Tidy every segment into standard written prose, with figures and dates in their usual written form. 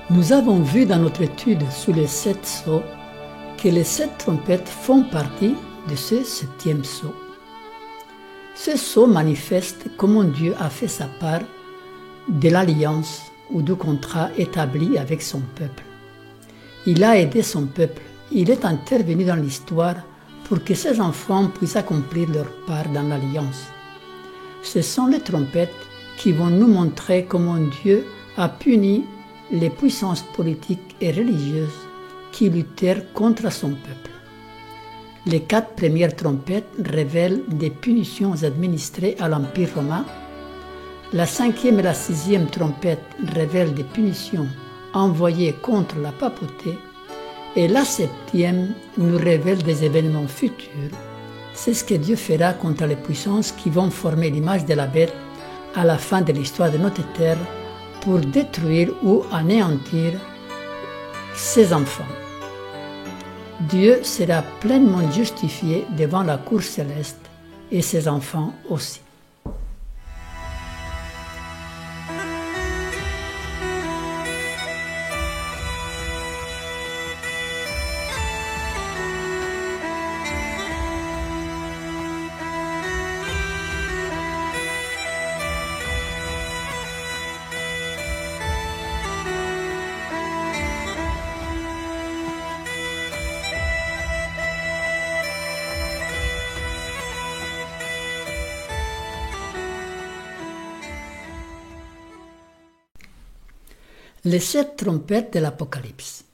Nous avons vu dans notre étude sur les 7 sceaux que les 7 trompettes font partie de ce 7e sceau. Ce sceau manifeste comment Dieu a fait sa part de l'alliance ou du contrat établi avec son peuple. Il a aidé son peuple, il est intervenu dans l'histoire pour que ses enfants puissent accomplir leur part dans l'alliance. Ce sont les trompettes qui vont nous montrer comment Dieu a puni les puissances politiques et religieuses qui luttèrent contre son peuple. Les 4 premières trompettes révèlent des punitions administrées à l'Empire romain. La 5e et la 6e trompette révèlent des punitions envoyées contre la papauté. Et la 7e nous révèle des événements futurs. C'est ce que Dieu fera contre les puissances qui vont former l'image de la bête à la fin de l'histoire de notre terre pour détruire ou anéantir ses enfants. Dieu sera pleinement justifié devant la cour céleste et ses enfants aussi. Les 7 trompettes de l'Apocalypse.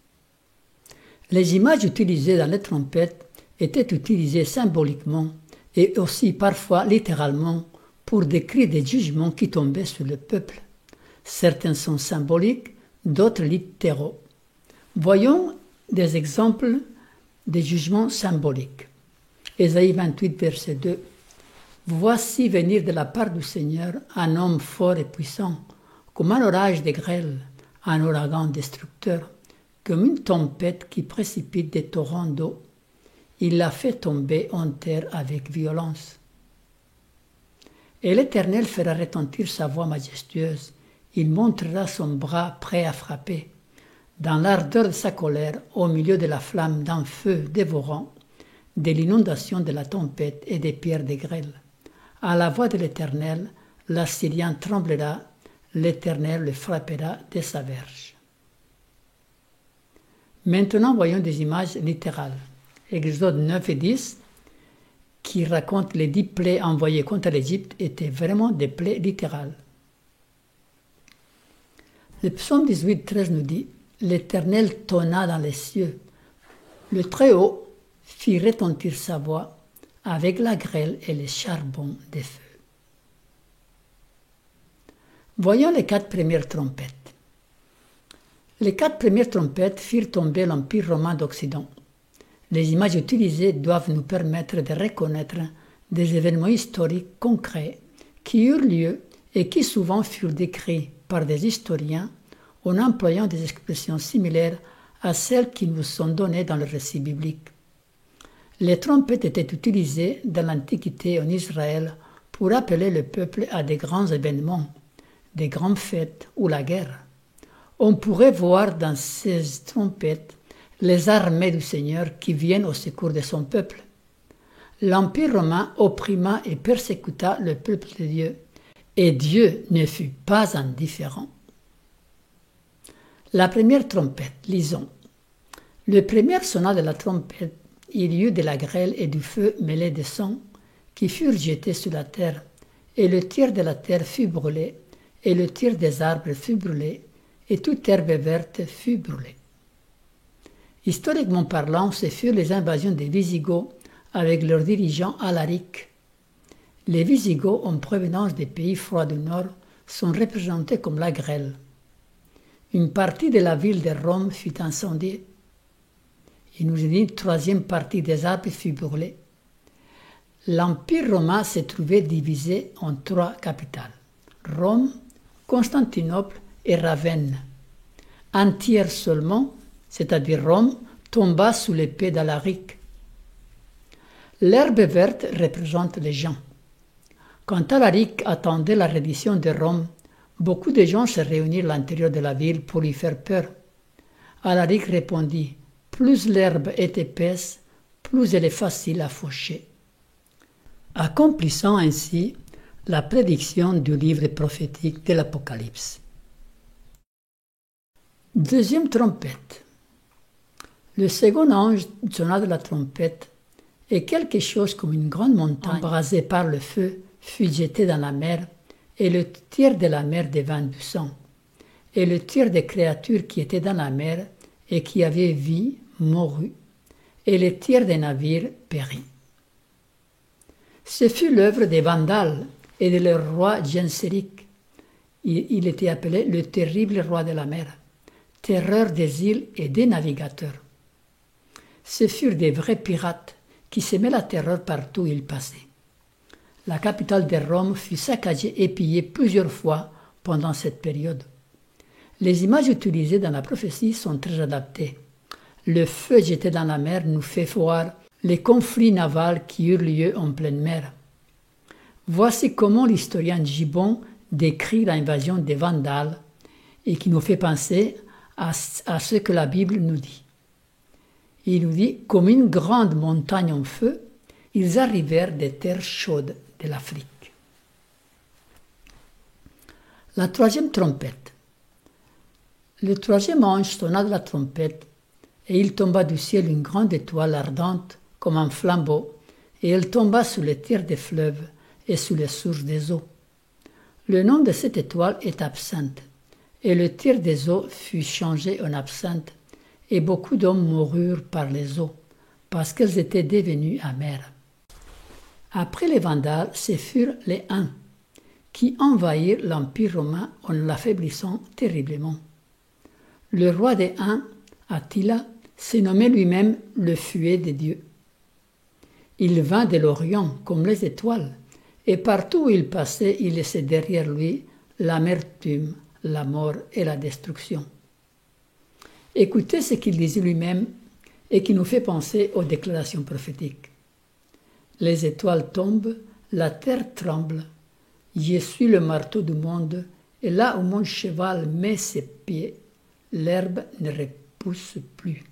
Les images utilisées dans les trompettes étaient utilisées symboliquement et aussi parfois littéralement pour décrire des jugements qui tombaient sur le peuple. Certains sont symboliques, d'autres littéraux. Voyons des exemples des jugements symboliques. Ésaïe 28, verset 2. « Voici venir de la part du Seigneur un homme fort et puissant, comme un orage de grêle, un ouragan destructeur, comme une tempête qui précipite des torrents d'eau. Il l'a fait tomber en terre avec violence. Et l'Éternel fera retentir sa voix majestueuse. Il montrera son bras prêt à frapper. Dans l'ardeur de sa colère, au milieu de la flamme d'un feu dévorant, de l'inondation de la tempête et des pierres de grêle. À la voix de l'Éternel, l'Assyrien tremblera. L'Éternel le frappera de sa verge. » Maintenant, voyons des images littérales. Exode 9 et 10, qui racontent les 10 plaies envoyées contre l'Égypte, étaient vraiment des plaies littérales. Le psaume 18, 13 nous dit « L'Éternel tonna dans les cieux. Le Très-Haut fit retentir sa voix avec la grêle et les charbons des feux. » Voyons les 4 premières trompettes. Les 4 premières trompettes firent tomber l'Empire romain d'Occident. Les images utilisées doivent nous permettre de reconnaître des événements historiques concrets qui eurent lieu et qui souvent furent décrits par des historiens en employant des expressions similaires à celles qui nous sont données dans le récit biblique. Les trompettes étaient utilisées dans l'Antiquité en Israël pour appeler le peuple à des grands événements, des grandes fêtes ou la guerre. On pourrait voir dans ces trompettes les armées du Seigneur qui viennent au secours de son peuple. L'Empire romain opprima et persécuta le peuple de Dieu, et Dieu ne fut pas indifférent. La première trompette, lisons. Le premier sonna de la trompette, il y eut de la grêle et du feu mêlés de sang qui furent jetés sur la terre, et le tiers de la terre fut brûlé, et le tiers des arbres fut brûlé, et toute herbe verte fut brûlée. Historiquement parlant, ce furent les invasions des Visigoths avec leurs dirigeants Alaric. Les Visigoths, en provenance des pays froids du Nord, sont représentés comme la grêle. Une partie de la ville de Rome fut incendiée. Il nous est dit une 3e partie des arbres fut brûlée. L'Empire romain s'est trouvé divisé en 3 capitales, Rome, Constantinople et Ravenne. Un tiers seulement, c'est-à-dire Rome, tomba sous l'épée d'Alaric. L'herbe verte représente les gens. Quand Alaric attendait la reddition de Rome, beaucoup de gens se réunirent à l'intérieur de la ville pour lui faire peur Alaric répondit, « Plus l'herbe est épaisse, plus elle est facile à faucher. » Accomplissant ainsi la prédiction du livre prophétique de l'Apocalypse. Deuxième trompette. Le second ange sonna de la trompette, et quelque chose comme une grande montagne embrasée par le feu fut jetée dans la mer, et le tiers de la mer devint du sang. Et le tiers des créatures qui étaient dans la mer et qui avaient vie mourut, et le tiers des navires périt. Ce fut l'œuvre des Vandales et de leur roi Genséric. Il était appelé le terrible roi de la mer, terreur des îles et des navigateurs. Ce furent des vrais pirates qui semaient la terreur partout où ils passaient. La capitale de Rome fut saccagée et pillée plusieurs fois pendant cette période. Les images utilisées dans la prophétie sont très adaptées. Le feu jeté dans la mer nous fait voir les conflits navals qui eurent lieu en pleine mer. Voici comment l'historien Gibbon décrit l'invasion des Vandales et qui nous fait penser à ce que la Bible nous dit. Il nous dit, comme une grande montagne en feu, ils arrivèrent des terres chaudes de l'Afrique. La troisième trompette. Le troisième ange sonna de la trompette, et il tomba du ciel une grande étoile ardente comme un flambeau, et elle tomba sur les tiers des fleuves et sur les sources des eaux. Le nom de cette étoile est absinthe, et le tiers des eaux fut changé en absinthe, et beaucoup d'hommes moururent par les eaux, parce qu'elles étaient devenues amères. Après les Vandales, ce furent les Huns, qui envahirent l'Empire romain en l'affaiblissant terriblement. Le roi des Huns, Attila, s'est nommé lui-même le Fouet des dieux. Il vint de l'Orient comme les étoiles, et partout où il passait, il laissait derrière lui l'amertume, la mort et la destruction. Écoutez ce qu'il disait lui-même et qui nous fait penser aux déclarations prophétiques. Les étoiles tombent, la terre tremble. Je suis le marteau du monde, et là où mon cheval met ses pieds, l'herbe ne repousse plus.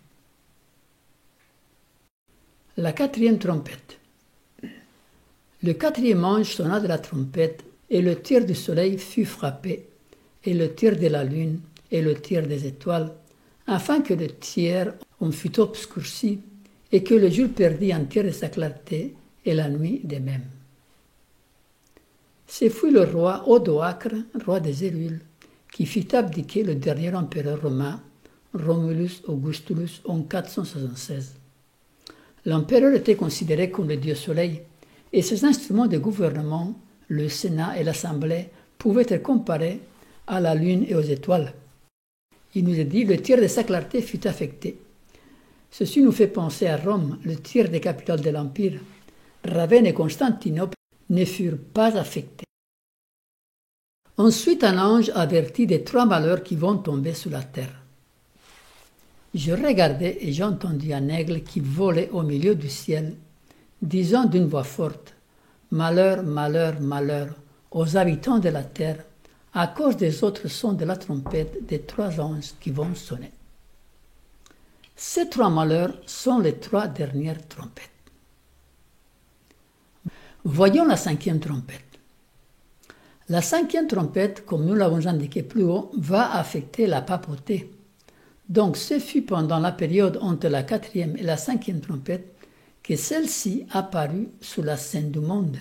La quatrième trompette. Le quatrième ange sonna de la trompette, et le tiers du soleil fut frappé, et le tiers de la lune, et le tiers des étoiles, afin que le tiers en fût obscurci, et que le jour perdit un tiers de sa clarté, et la nuit de même. Ce fut le roi Odoacre, roi des Hérules, qui fit abdiquer le dernier empereur romain, Romulus Augustulus, en 476. L'empereur était considéré comme le dieu soleil, et ses instruments de gouvernement, le Sénat et l'Assemblée, pouvaient être comparés à la lune et aux étoiles. Il nous est dit, le tiers de sa clarté fut affecté. Ceci nous fait penser à Rome, le tiers des capitales de l'Empire. Ravenne et Constantinople ne furent pas affectés. Ensuite, un ange avertit des 3 malheurs qui vont tomber sur la terre. Je regardai et j'ai entendu un aigle qui volait au milieu du ciel, disant d'une voix forte, « Malheur, malheur, malheur aux habitants de la terre, à cause des autres sons de la trompette des 3 anges qui vont sonner. » Ces 3 malheurs sont les 3 dernières trompettes. Voyons la 5e trompette. La 5e trompette, comme nous l'avons indiqué plus haut, va affecter la papauté. Donc ce fut pendant la période entre la 4e et la 5e trompette que celle-ci apparut sur la scène du monde.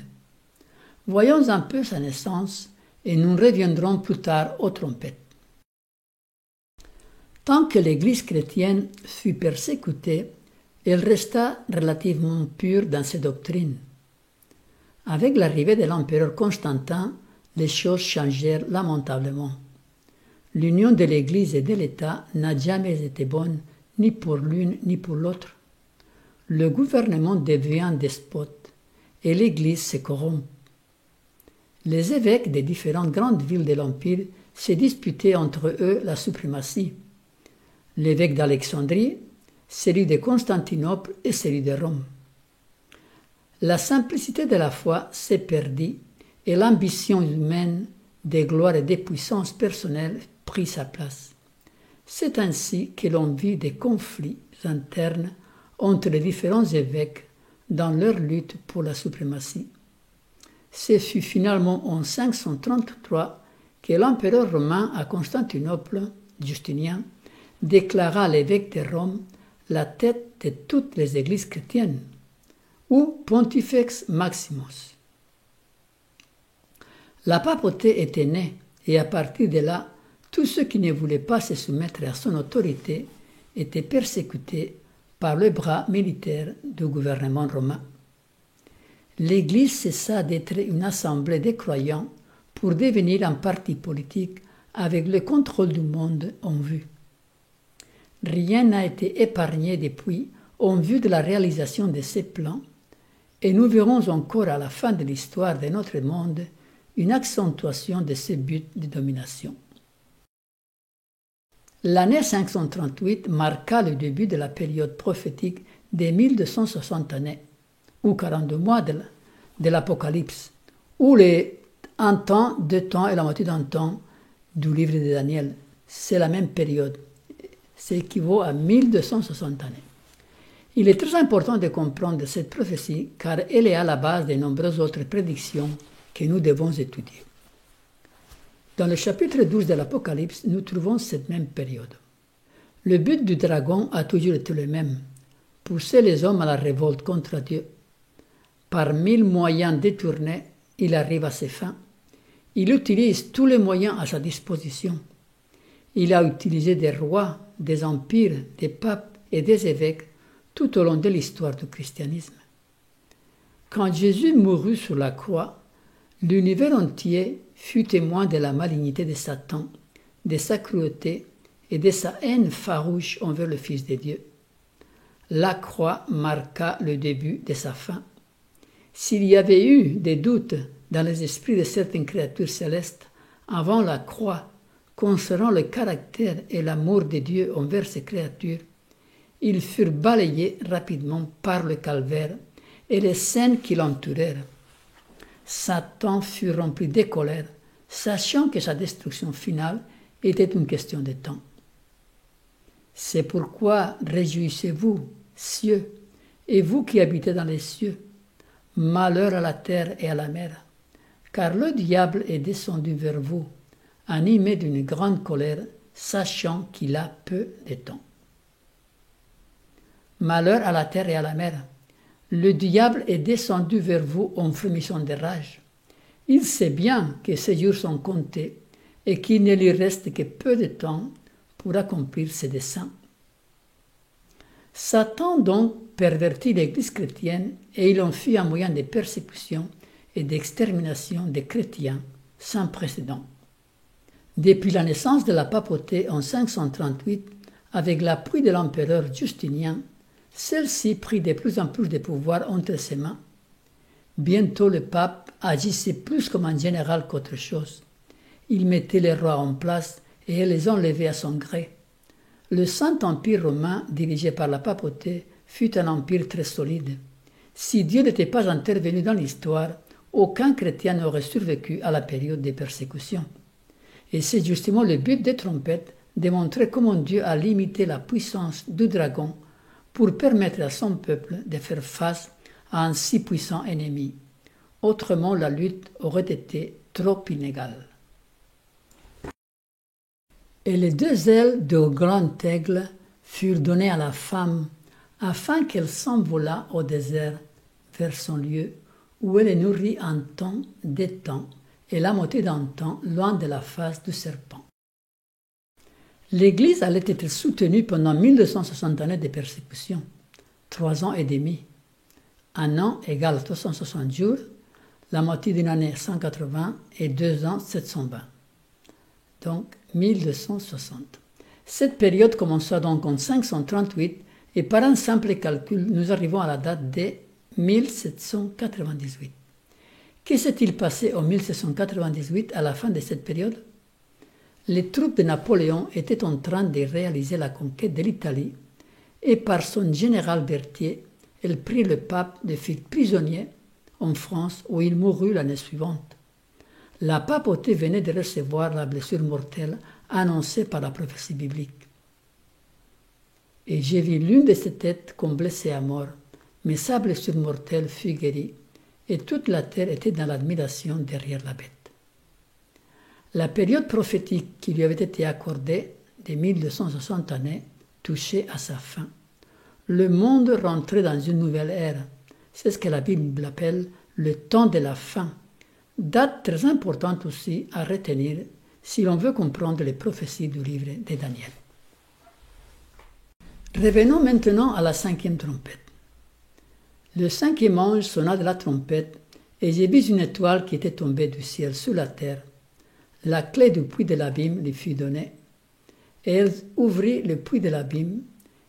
Voyons un peu sa naissance et nous reviendrons plus tard aux trompettes. Tant que l'Église chrétienne fut persécutée, elle resta relativement pure dans ses doctrines. Avec l'arrivée de l'empereur Constantin, les choses changèrent lamentablement. L'union de l'Église et de l'État n'a jamais été bonne, ni pour l'une ni pour l'autre. Le gouvernement devient despote et l'Église se corrompt. Les évêques des différentes grandes villes de l'Empire se disputaient entre eux la suprématie. L'évêque d'Alexandrie, celui de Constantinople et celui de Rome. La simplicité de la foi s'est perdue et l'ambition humaine des gloires et des puissances personnelles prit sa place. C'est ainsi que l'on vit des conflits internes entre les différents évêques dans leur lutte pour la suprématie. Ce fut finalement en 533 que l'empereur romain à Constantinople, Justinien, déclara l'évêque de Rome la tête de toutes les églises chrétiennes, ou Pontifex Maximus. La papauté était née, et à partir de là, tous ceux qui ne voulaient pas se soumettre à son autorité étaient persécutés par le bras militaire du gouvernement romain. L'Église cessa d'être une assemblée de croyants pour devenir un parti politique avec le contrôle du monde en vue. Rien n'a été épargné depuis en vue de la réalisation de ces plans, et nous verrons encore à la fin de l'histoire de notre monde une accentuation de ce but de domination. L'année 538 marqua le début de la période prophétique des 1260 années, ou 42 mois de l'Apocalypse, ou les 1 temps, 2 temps et la moitié d'un temps du livre de Daniel. C'est la même période. Ça équivaut à 1260 années. Il est très important de comprendre cette prophétie car elle est à la base de nombreuses autres prédictions que nous devons étudier. Dans le chapitre 12 de l'Apocalypse, nous trouvons cette même période. Le but du dragon a toujours été le même, pousser les hommes à la révolte contre Dieu. Par 1000 moyens détournés, il arrive à ses fins. Il utilise tous les moyens à sa disposition. Il a utilisé des rois, des empires, des papes et des évêques tout au long de l'histoire du christianisme. Quand Jésus mourut sur la croix, l'univers entier fut témoin de la malignité de Satan, de sa cruauté et de sa haine farouche envers le Fils de Dieu. La croix marqua le début de sa fin. S'il y avait eu des doutes dans les esprits de certaines créatures célestes avant la croix concernant le caractère et l'amour de Dieu envers ses créatures, ils furent balayés rapidement par le calvaire et les scènes qui l'entourèrent. Satan fut rempli de colère, sachant que sa destruction finale était une question de temps. C'est pourquoi réjouissez-vous, cieux, et vous qui habitez dans les cieux, malheur à la terre et à la mer, car le diable est descendu vers vous, animé d'une grande colère, sachant qu'il a peu de temps. Malheur à la terre et à la mer. Le diable est descendu vers vous en frémissant de rage. Il sait bien que ses jours sont comptés et qu'il ne lui reste que peu de temps pour accomplir ses desseins. Satan donc pervertit l'Église chrétienne et il en fit un moyen de persécution et d'extermination des chrétiens sans précédent. Depuis la naissance de la papauté en 538, avec l'appui de l'empereur Justinien, celle-ci prit de plus en plus de pouvoir entre ses mains. Bientôt le pape agissait plus comme un général qu'autre chose. Il mettait les rois en place et les enlevait à son gré. Le Saint-Empire romain, dirigé par la papauté, fut un empire très solide. Si Dieu n'était pas intervenu dans l'histoire, aucun chrétien n'aurait survécu à la période des persécutions. Et c'est justement le but des trompettes de montrer comment Dieu a limité la puissance du dragon pour permettre à son peuple de faire face à un si puissant ennemi. Autrement, la lutte aurait été trop inégale. Et les 2 ailes du grand aigle furent données à la femme, afin qu'elle s'envolât au désert vers son lieu, où elle est nourrie un temps, des temps, et la moitié d'un temps, loin de la face du serpent. L'Église allait être soutenue pendant 1260 années de persécution, 3 ans et demi. Un an égale 360 jours, la moitié d'une année 180 et 2 ans 720. Donc 1260. Cette période commença donc en 538 et par un simple calcul, nous arrivons à la date de 1798. Que s'est-il passé en 1798 à la fin de cette période? Les troupes de Napoléon étaient en train de réaliser la conquête de l'Italie et par son général Berthier, elle prit le pape de faire prisonnier en France où il mourut l'année suivante. La papauté venait de recevoir la blessure mortelle annoncée par la prophétie biblique. Et j'ai vu l'une de ces têtes comme blessée à mort, mais sa blessure mortelle fut guérie, et toute la terre était dans l'admiration derrière la bête. La période prophétique qui lui avait été accordée, des 1260 années, touchait à sa fin. Le monde rentrait dans une nouvelle ère. C'est ce que la Bible appelle le temps de la fin. Date très importante aussi à retenir si l'on veut comprendre les prophéties du livre de Daniel. Revenons maintenant à la 5e trompette. Le 5e ange sonna de la trompette et j'ai vu une étoile qui était tombée du ciel sur la terre. La clé du puits de l'abîme lui fut donnée. Et elle ouvrit le puits de l'abîme,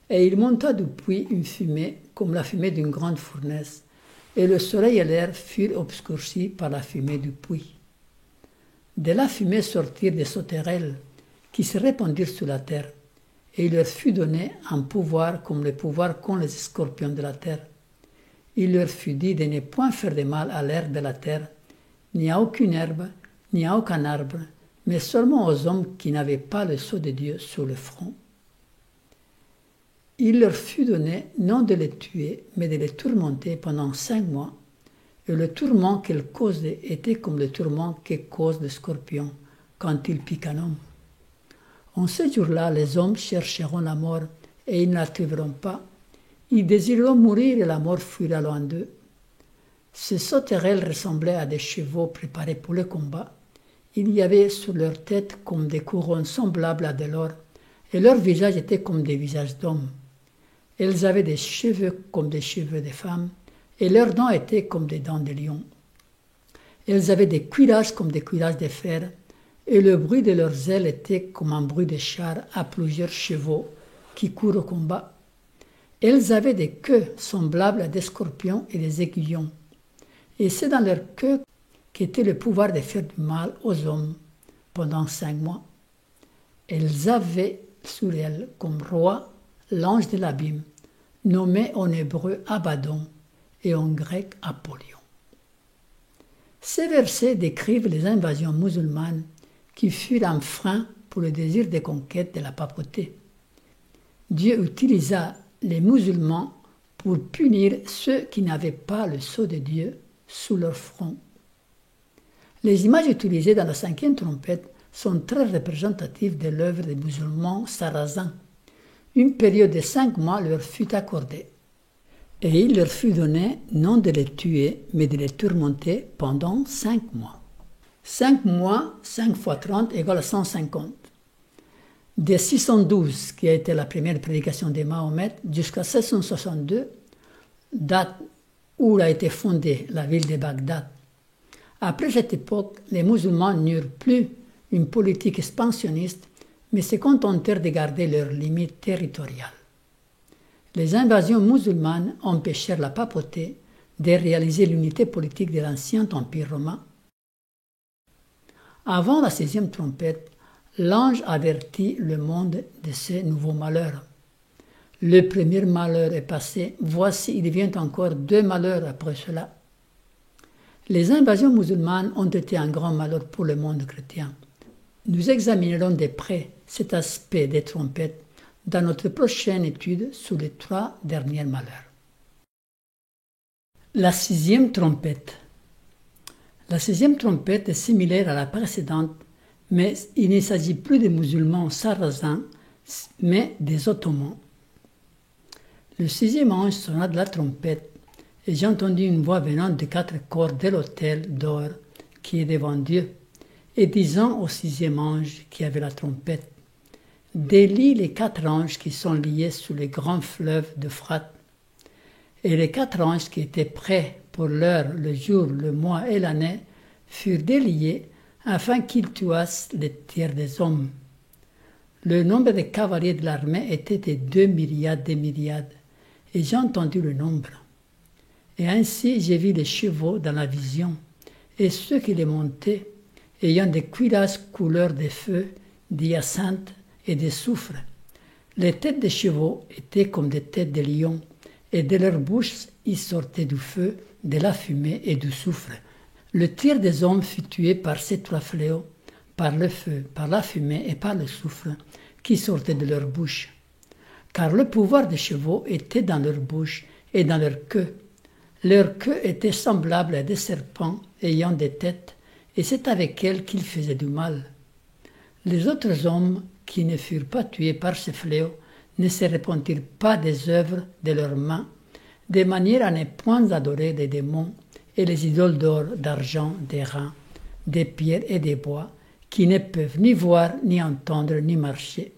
et il monta du puits une fumée comme la fumée d'une grande fournaise, et le soleil et l'air furent obscurcis par la fumée du puits. De la fumée sortirent des sauterelles qui se répandirent sur la terre, et il leur fut donné un pouvoir comme le pouvoir qu'ont les scorpions de la terre. Il leur fut dit de ne point faire de mal à l'herbe de la terre, ni à aucune herbe, ni à aucun arbre, mais seulement aux hommes qui n'avaient pas le sceau de Dieu sur le front. Il leur fut donné non de les tuer, mais de les tourmenter pendant 5 mois, et le tourment qu'elles causaient était comme le tourment que cause le scorpion quand il pique un homme. En ce jour-là, les hommes chercheront la mort, et ils ne la trouveront pas. Ils désireront mourir, et la mort fuira loin d'eux. Ces sauterelles ressemblaient à des chevaux préparés pour le combat. Il y avait sur leur tête comme des couronnes semblables à de l'or, et leurs visages étaient comme des visages d'hommes. Elles avaient des cheveux comme des cheveux de femmes, et leurs dents étaient comme des dents de lion. Elles avaient des cuirasses comme des cuirasses de fer, et le bruit de leurs ailes était comme un bruit de chars à plusieurs chevaux qui courent au combat. Elles avaient des queues semblables à des scorpions et des aiguillons, et c'est dans leur queue qu'était le pouvoir de faire du mal aux hommes pendant 5 mois. Elles avaient sur elles comme roi l'ange de l'abîme, nommé en hébreu Abaddon et en grec Apollyon. Ces versets décrivent les invasions musulmanes qui furent un frein pour le désir de conquête de la papauté. Dieu utilisa les musulmans pour punir ceux qui n'avaient pas le sceau de Dieu sous leur front. Les images utilisées dans la 5e trompette sont très représentatives de l'œuvre des musulmans sarrasins. Une période de 5 mois leur fut accordée. Et il leur fut donné non de les tuer, mais de les tourmenter pendant 5 mois. 5 mois, 5 fois 30 égale à 150. De 612, qui a été la première prédication de Mahomet, jusqu'à 762, date où a été fondée la ville de Bagdad. Après cette époque, les musulmans n'eurent plus une politique expansionniste, mais se contentèrent de garder leurs limites territoriales. Les invasions musulmanes empêchèrent la papauté de réaliser l'unité politique de l'ancien empire romain. Avant la 6e trompette, l'ange avertit le monde de ces nouveaux malheurs. Le premier malheur est passé, voici il vient encore 2 malheurs après cela. Les invasions musulmanes ont été un grand malheur pour le monde chrétien. Nous examinerons de près cet aspect des trompettes dans notre prochaine étude sur les 3 derniers malheurs. La 6e trompette. La 6e trompette est similaire à la précédente, mais il ne s'agit plus des musulmans sarrasins, mais des Ottomans. Le 6e ange sonna de la trompette, et j'ai entendu une voix venant des 4 corps de l'autel d'or qui est devant Dieu, et disant au 6e ange qui avait la trompette, « Délie les 4 anges qui sont liés sur les grands fleuves d'Euphrate. » Et les 4 anges qui étaient prêts pour l'heure, le jour, le mois et l'année furent déliés afin qu'ils tuassent les tiers des hommes. Le nombre des cavaliers de l'armée était de 2 myriades de myriades, et j'ai entendu le nombre. Et ainsi j'ai vu les chevaux dans la vision, et ceux qui les montaient, ayant des cuirasses couleur de feu, d'hyacinthe et de soufre. Les têtes des chevaux étaient comme des têtes de lions, et de leur bouche y sortait du feu, de la fumée et du soufre. Le tiers des hommes fut tué par ces 3 fléaux, par le feu, par la fumée et par le soufre, qui sortaient de leur bouche. car le pouvoir des chevaux était dans leur bouche et dans leur queue. Leur queue était semblable à des serpents ayant des têtes, et c'est avec elles qu'ils faisaient du mal. Les autres hommes qui ne furent pas tués par ces fléaux ne se repentirent pas des œuvres de leurs mains, de manière à ne point adorer des démons et les idoles d'or, d'argent, d'airain, des pierres et des bois, qui ne peuvent ni voir, ni entendre, ni marcher.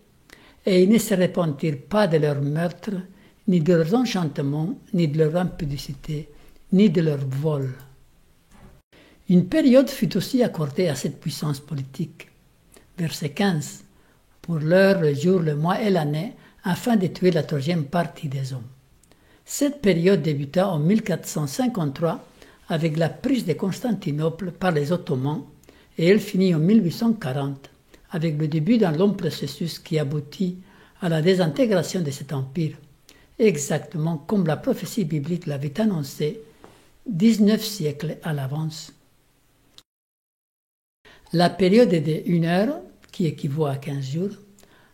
Et ils ne se repentirent pas de leurs meurtres, ni de leurs enchantements, ni de leur impudicité, ni de leur vol. Une période fut aussi accordée à cette puissance politique. Verset 15. Pour l'heure, le jour, le mois et l'année, afin de tuer la troisième partie des hommes. Cette période débuta en 1453 avec la prise de Constantinople par les Ottomans et elle finit en 1840 avec le début d'un long processus qui aboutit à la désintégration de cet empire, exactement comme la prophétie biblique l'avait annoncé 19 siècles à l'avance. La période est de 1 heure, qui équivaut à 15 jours,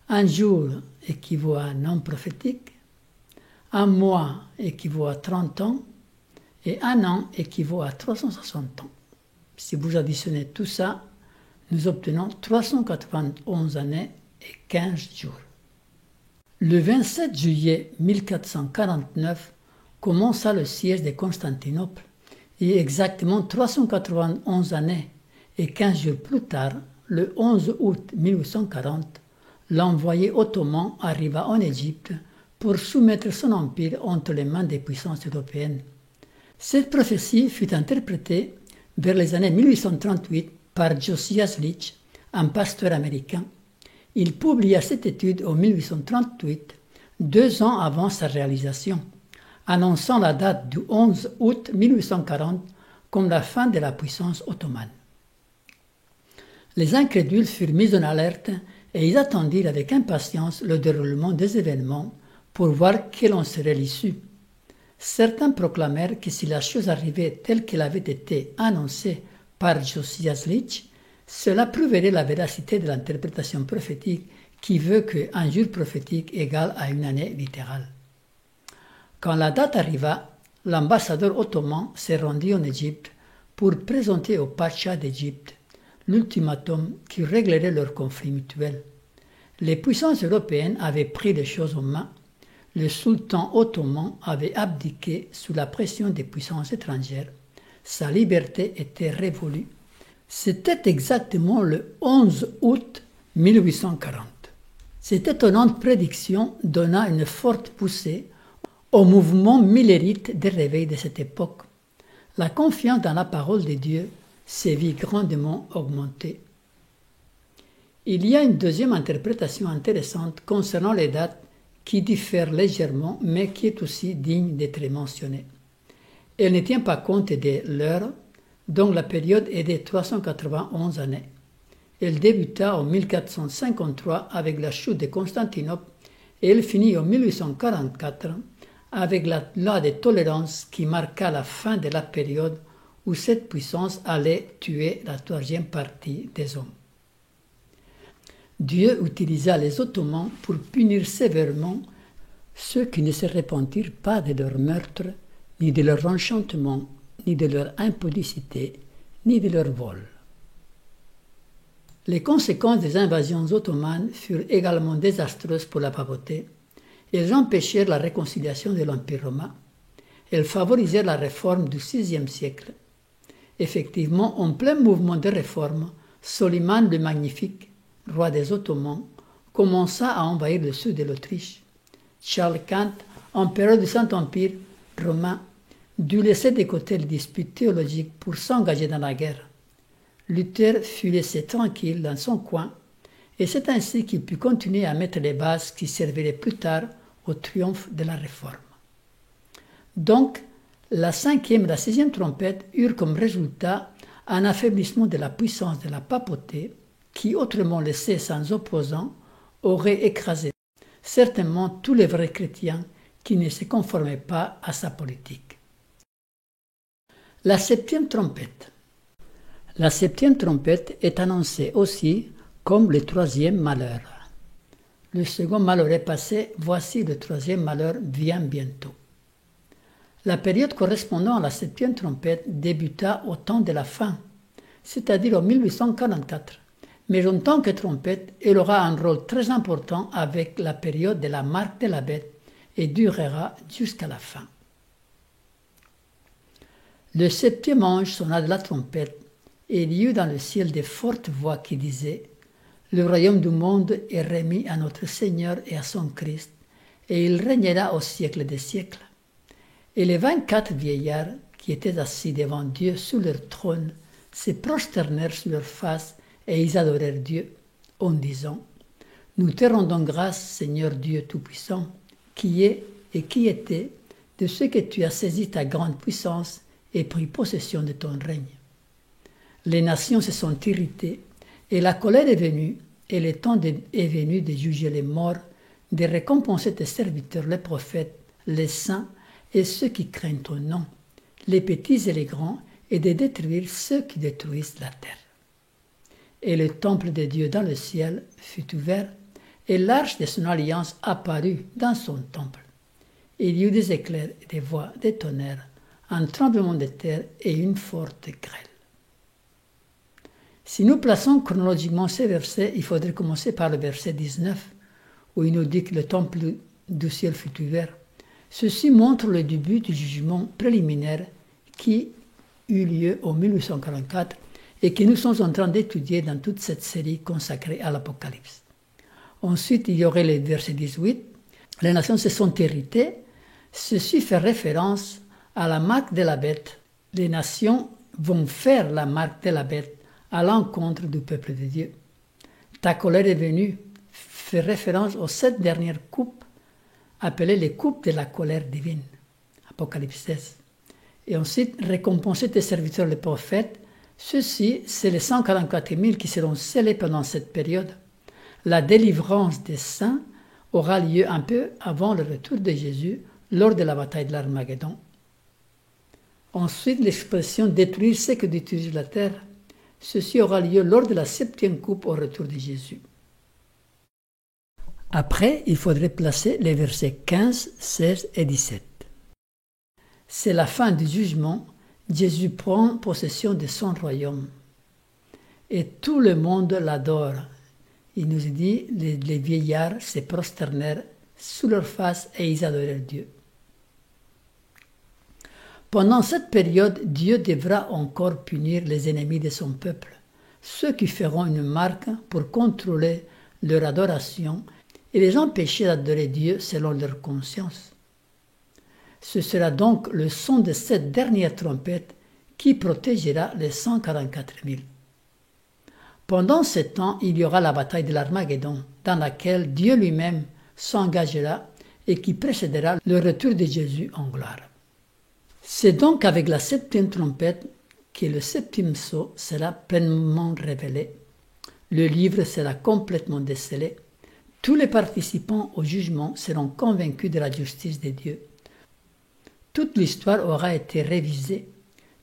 un jour équivaut à un an prophétique, un mois équivaut à 30 ans, et un an équivaut à 360 ans. Si vous additionnez tout ça, nous obtenons 391 années et 15 jours. Le 27 juillet 1449 commença le siège de Constantinople, et exactement 391 années et 15 jours plus tard, le 11 août 1840, l'envoyé ottoman arriva en Égypte pour soumettre son empire entre les mains des puissances européennes. Cette prophétie fut interprétée vers les années 1838 par Josiah Leach, un pasteur américain. Il publia cette étude en 1838, 2 ans avant sa réalisation, annonçant la date du 11 août 1840 comme la fin de la puissance ottomane. Les incrédules furent mis en alerte et ils attendirent avec impatience le déroulement des événements pour voir quelle en serait l'issue. Certains proclamèrent que si la chose arrivait telle qu'elle avait été annoncée par Josiah Leach, cela prouverait la véracité de l'interprétation prophétique qui veut qu'un jour prophétique égale à une année littérale. Quand la date arriva, l'ambassadeur ottoman s'est rendu en Égypte pour présenter au pacha d'Égypte l'ultimatum qui réglerait leurs conflits mutuels. Les puissances européennes avaient pris les choses en main. Le sultan ottoman avait abdiqué sous la pression des puissances étrangères. Sa liberté était révolue. C'était exactement le 11 août 1840. Cette étonnante prédiction donna une forte poussée au mouvement millérite des réveils de cette époque. La confiance dans la parole de Dieu s'est vue grandement augmentée. Il y a une deuxième interprétation intéressante concernant les dates qui diffère légèrement mais qui est aussi digne d'être mentionnée. Elle ne tient pas compte de l'heure, dont la période est de 391 années. Elle débuta en 1453 avec la chute de Constantinople et elle finit en 1844 avec la loi de tolérance qui marqua la fin de la période où cette puissance allait tuer la troisième partie des hommes. Dieu utilisa les Ottomans pour punir sévèrement ceux qui ne se repentirent pas de leur meurtre, ni de leur enchantement, ni de leur impudicité, ni de leur vol. Les conséquences des invasions ottomanes furent également désastreuses pour la papauté. Elles empêchèrent la réconciliation de l'Empire romain. Elles favorisèrent la réforme du VIe siècle. Effectivement, en plein mouvement de réforme, Soliman le Magnifique, roi des Ottomans, commença à envahir le sud de l'Autriche. Charles Quint, empereur du Saint-Empire romain, dut laisser de côté les disputes théologiques pour s'engager dans la guerre. Luther fut laissé tranquille dans son coin, et c'est ainsi qu'il put continuer à mettre les bases qui serviraient plus tard au triomphe de la Réforme. Donc, la 5e et la 6e trompette eurent comme résultat un affaiblissement de la puissance de la papauté qui, autrement laissée sans opposant, aurait écrasé certainement tous les vrais chrétiens qui ne se conformaient pas à sa politique. La 7e trompette. La 7e trompette est annoncée aussi comme le 3e malheur. Le second malheur est passé, voici le troisième malheur vient bientôt. La période correspondant à la septième trompette débuta au temps de la fin, c'est-à-dire en 1844. Mais en tant que trompette, elle aura un rôle très important avec la période de la marque de la bête et durera jusqu'à la fin. Le septième ange sonna de la trompette et il y eut dans le ciel de fortes voix qui disaient « Le royaume du monde est remis à notre Seigneur et à son Christ, et il régnera au siècle des siècles. » Et les 24 vieillards qui étaient assis devant Dieu sur leur trône se prosternèrent sur leur face et ils adorèrent Dieu en disant « Nous te rendons grâce, Seigneur Dieu Tout-Puissant, qui est et qui était, de ce que tu as saisi ta grande puissance et pris possession de ton règne. Les nations se sont irritées, et la colère est venue, et le temps est venu de juger les morts, de récompenser tes serviteurs, les prophètes, les saints et ceux qui craignent ton nom, les petits et les grands, et de détruire ceux qui détruisent la terre. » Et le temple de Dieu dans le ciel fut ouvert, et l'arche de son alliance apparut dans son temple. Il y eut des éclairs, des voix, des tonnerres, un tremblement de terre et une forte grêle. Si nous plaçons chronologiquement ces versets, il faudrait commencer par le verset 19, où il nous dit que le temple du ciel fut ouvert. Ceci montre le début du jugement préliminaire qui eut lieu en 1844 et que nous sommes en train d'étudier dans toute cette série consacrée à l'Apocalypse. Ensuite, il y aurait le verset 18. Les nations se sont irritées. Ceci fait référence à la marque de la bête. Les nations vont faire la marque de la bête à l'encontre du peuple de Dieu. Ta colère est venue fait référence aux 7 dernières coupes appelées les coupes de la colère divine. Apocalypse 16. Et ensuite, récompenser tes serviteurs les prophètes. Ceux-ci, c'est les 144 000 qui seront scellés pendant cette période. La délivrance des saints aura lieu un peu avant le retour de Jésus lors de la bataille de l'Armageddon. Ensuite, l'expression « détruire ce que détruit la terre », ceci aura lieu lors de la 7e coupe au retour de Jésus. Après, il faudrait placer les versets 15, 16 et 17. C'est la fin du jugement. Jésus prend possession de son royaume. Et tout le monde l'adore. Il nous dit, les vieillards se prosternèrent sous leur face et ils adorèrent Dieu. Pendant cette période, Dieu devra encore punir les ennemis de son peuple, ceux qui feront une marque pour contrôler leur adoration et les empêcher d'adorer Dieu selon leur conscience. Ce sera donc le son de cette dernière trompette qui protégera les 144 000. Pendant ce temps, il y aura la bataille de l'Armageddon, dans laquelle Dieu lui-même s'engagera et qui précédera le retour de Jésus en gloire. C'est donc avec la 7e trompette que le 7e sceau sera pleinement révélé. Le livre sera complètement décelé. Tous les participants au jugement seront convaincus de la justice de Dieu. Toute l'histoire aura été révisée,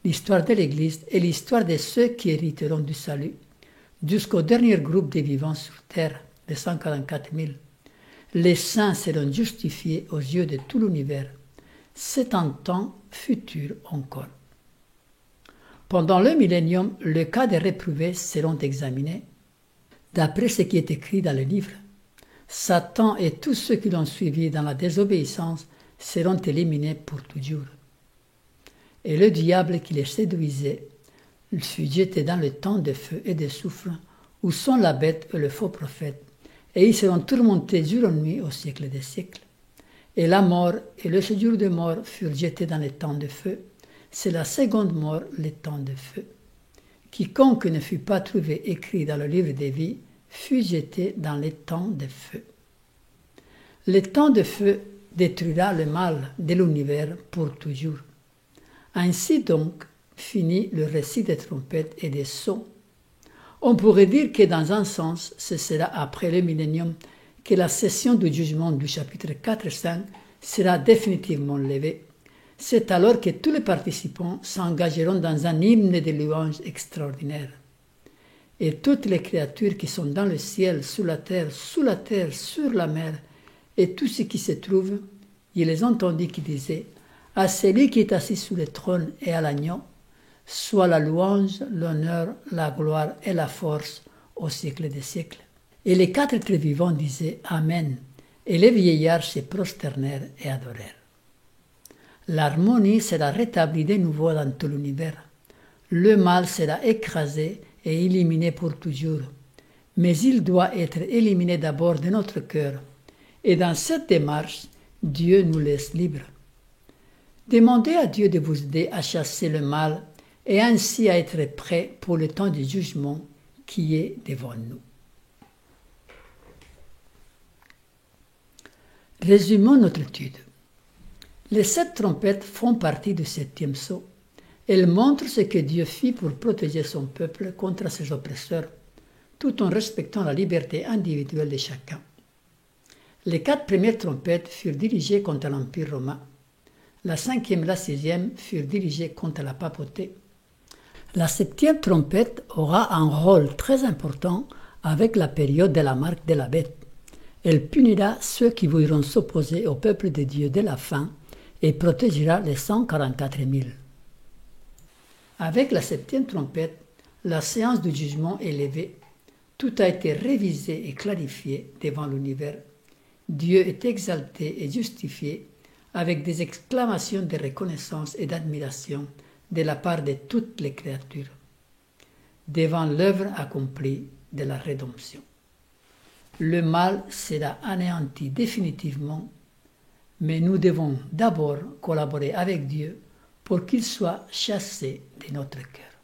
l'histoire de l'Église et l'histoire de ceux qui hériteront du salut, jusqu'au dernier groupe des vivants sur terre, les 144 000. Les saints seront justifiés aux yeux de tout l'univers. C'est un temps futur encore. Pendant le millénium, le cas des réprouvés seront examinés. D'après ce qui est écrit dans le livre, Satan et tous ceux qui l'ont suivi dans la désobéissance seront éliminés pour toujours. Et le diable qui les séduisait fut jeté dans le temps de feu et de soufre, où sont la bête et le faux prophète, et ils seront tourmentés jour et nuit au siècle des siècles. Et la mort et le séjour de mort furent jetés dans les temps de feu. C'est la seconde mort, les temps de feu. Quiconque ne fut pas trouvé écrit dans le livre des vies fut jeté dans les temps de feu. Le temps de feu détruira le mal de l'univers pour toujours. Ainsi donc finit le récit des trompettes et des sceaux. On pourrait dire que dans un sens, ce sera après le millénium que la session du jugement du chapitre 4 et 5 sera définitivement levée. C'est alors que tous les participants s'engageront dans un hymne de louange extraordinaire. et toutes les créatures qui sont dans le ciel, sous la terre, sur la mer, et tout ce qui se trouve, il les entendit qui disaient, à celui qui est assis sous le trône et à l'agneau, soit la louange, l'honneur, la gloire et la force au siècle des siècles. Et les 4 êtres vivants disaient Amen, et les vieillards se prosternèrent et adorèrent. L'harmonie sera rétablie de nouveau dans tout l'univers. Le mal sera écrasé et éliminé pour toujours. Mais il doit être éliminé d'abord de notre cœur. Et dans cette démarche, Dieu nous laisse libres. Demandez à Dieu de vous aider à chasser le mal et ainsi à être prêt pour le temps du jugement qui est devant nous. Résumons notre étude. Les 7 trompettes font partie du 7e sceau. Elles montrent ce que Dieu fit pour protéger son peuple contre ses oppresseurs, tout en respectant la liberté individuelle de chacun. Les 4 premières trompettes furent dirigées contre l'Empire romain. La 5e et la 6e furent dirigées contre la papauté. La 7e trompette aura un rôle très important avec la période de la marque de la bête. Elle punira ceux qui voudront s'opposer au peuple de Dieu dès la fin et protégera les 144 000. Avec la 7e trompette, la séance du jugement est levée. Tout a été révisé et clarifié devant l'univers. Dieu est exalté et justifié avec des exclamations de reconnaissance et d'admiration de la part de toutes les créatures, devant l'œuvre accomplie de la rédemption. Le mal sera anéanti définitivement, mais nous devons d'abord collaborer avec Dieu pour qu'il soit chassé de notre cœur.